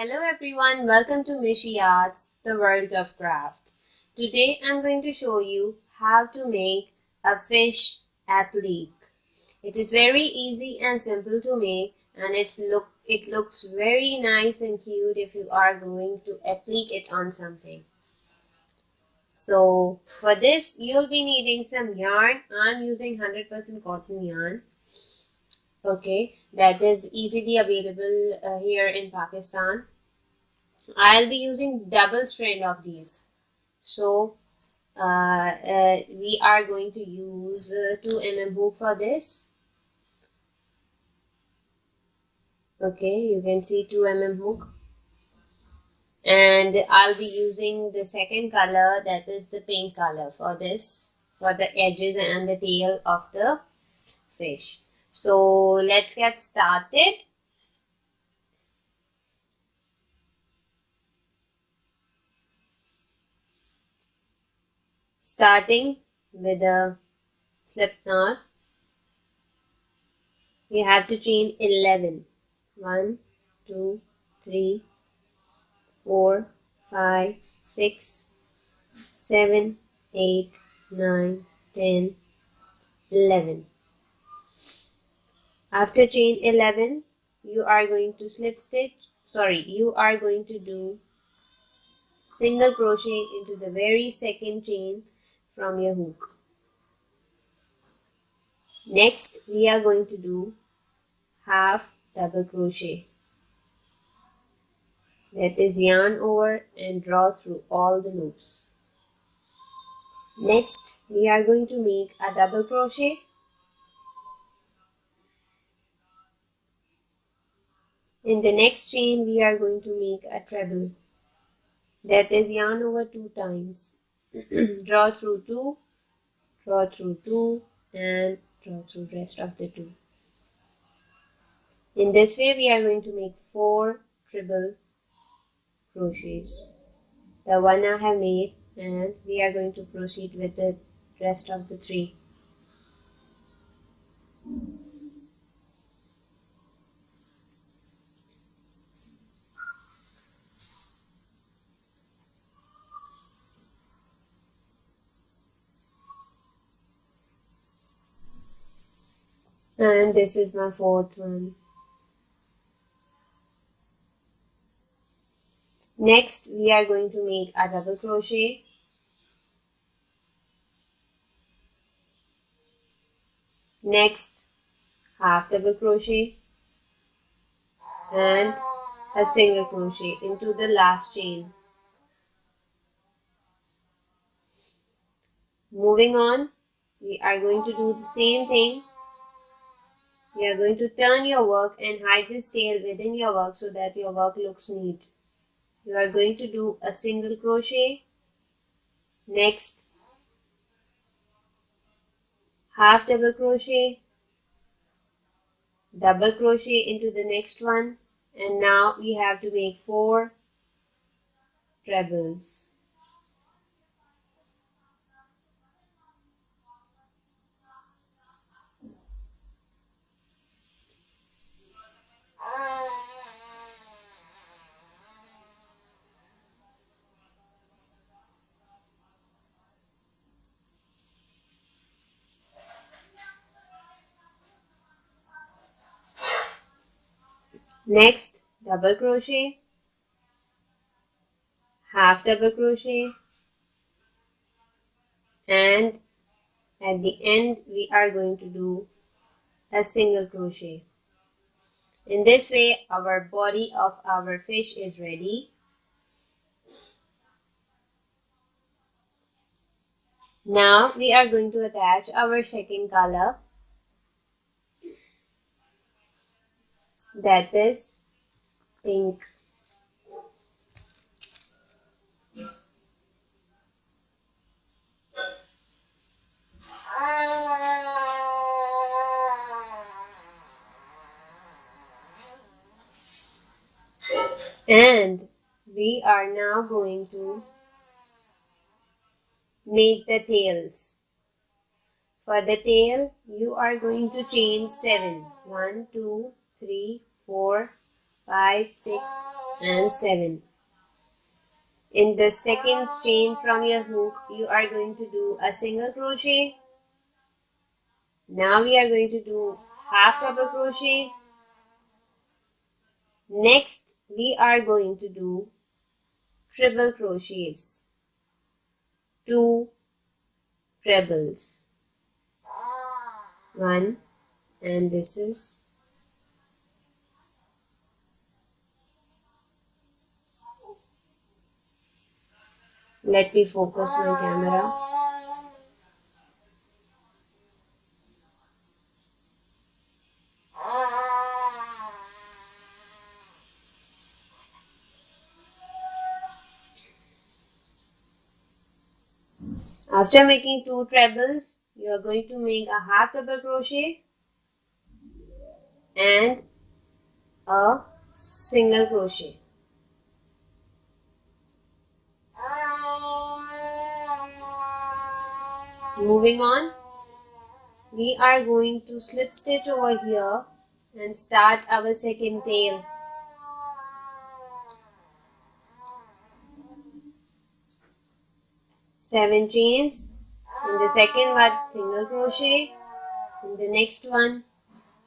Hello everyone, welcome to Mishi Arts, the world of craft. Today I'm going to show you how to make a fish applique. It is very easy and simple to make, and it looks very nice and cute if you are going to applique it on something. So for this you'll be needing some yarn. I'm using 100% cotton yarn. Okay, that is easily available here in Pakistan. I'll be using double strand of these. So we are going to use 2 mm hook for this. Okay, you can see 2 mm hook. And I'll be using the second color, that is the pink color, for this, for the edges and the tail of the fish. So let's get started. Starting with a slip knot, you have to chain 11. 1, 2, 3, 4, 5, 6, 7, 8, 9, 10, 11. After chain 11, you are going to you are going to do single crochet into the very second chain from your hook. Next, we are going to do half double crochet. That is, yarn over and draw through all the loops. Next, we are going to make a double crochet. In the next chain, we are going to make a treble. That is, yarn over 2 times. Draw through 2, draw through 2, and draw through rest of the 2. In this way, we are going to make 4 treble crochets. The one I have made, and we are going to proceed with the rest of the 3. And this is my 4th one. Next, we are going to make a double crochet. Next, half double crochet and a single crochet into the last chain. Moving on, we are going to do the same thing. We are going to turn your work and hide this tail within your work so that your work looks neat. You are going to do a single crochet. Next, half double crochet, double crochet into the next one, and now we have to make 4 trebles. Next, double crochet, half double crochet, and at the end we are going to do a single crochet. In this way, our body of our fish is ready. Now we are going to attach our second color, that is pink. And we are now going to make the tails. For the tail, you are going to chain 7. 1, 2, 3, 4, 5, 6 and 7. In the second chain from your hook, you are going to do a single crochet. Now we are going to do half double crochet. Next, we are going to do triple crochets. 2 trebles. 1 and this is let me focus my camera. After making 2 trebles, you are going to make a half double crochet and a single crochet. Moving on, we are going to slip stitch over here and start our second tail. Seven chains. In the second one, single crochet. In the next one,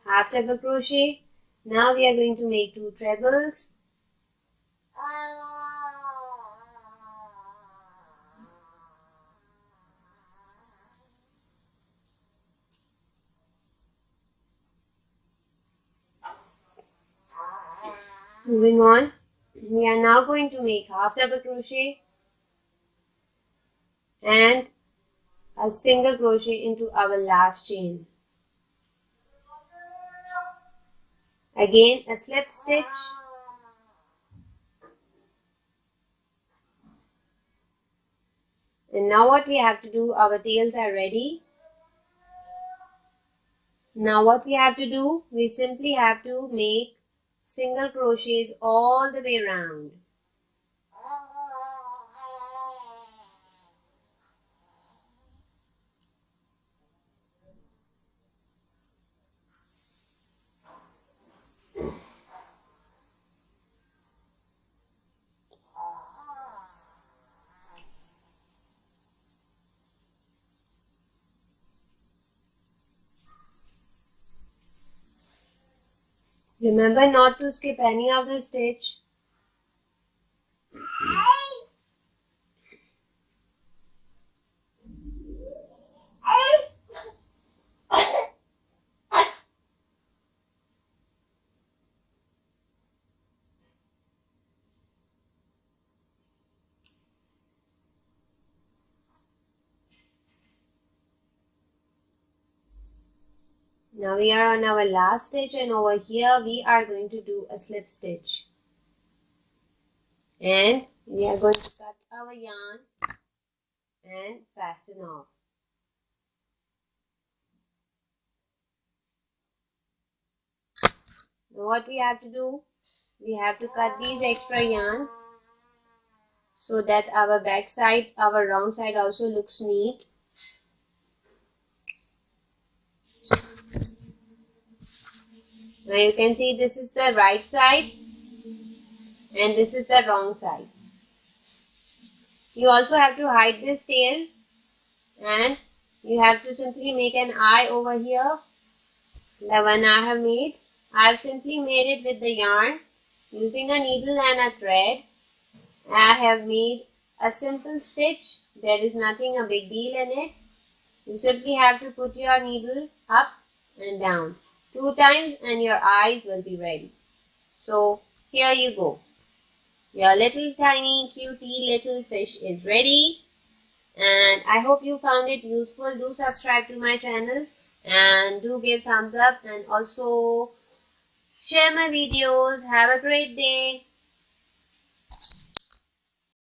half double crochet. Now we are going to make 2 trebles. Moving on, we are now going to make half double crochet and a single crochet into our last chain. Again a slip stitch. And now what we have to do, our tails are ready. Now what we have to do, we simply have to make single crochets all the way around. Remember not to skip any of the stitch. Now we are on our last stitch and over here we are going to do a slip stitch. And we are going to cut our yarn and fasten off. Now what we have to do, we have to cut these extra yarns so that our back side, our wrong side also looks neat. Now you can see this is the right side and this is the wrong side. You also have to hide this tail and you have to simply make an eye over here. The one I have made, I have simply made it with the yarn using a needle and a thread. I have made a simple stitch. There is nothing a big deal in it. You simply have to put your needle up and down 2 times and your eyes will be ready. So here you go. Your little tiny cutie little fish is ready. And I hope you found it useful. Do subscribe to my channel and do give thumbs up and also share my videos. Have a great day.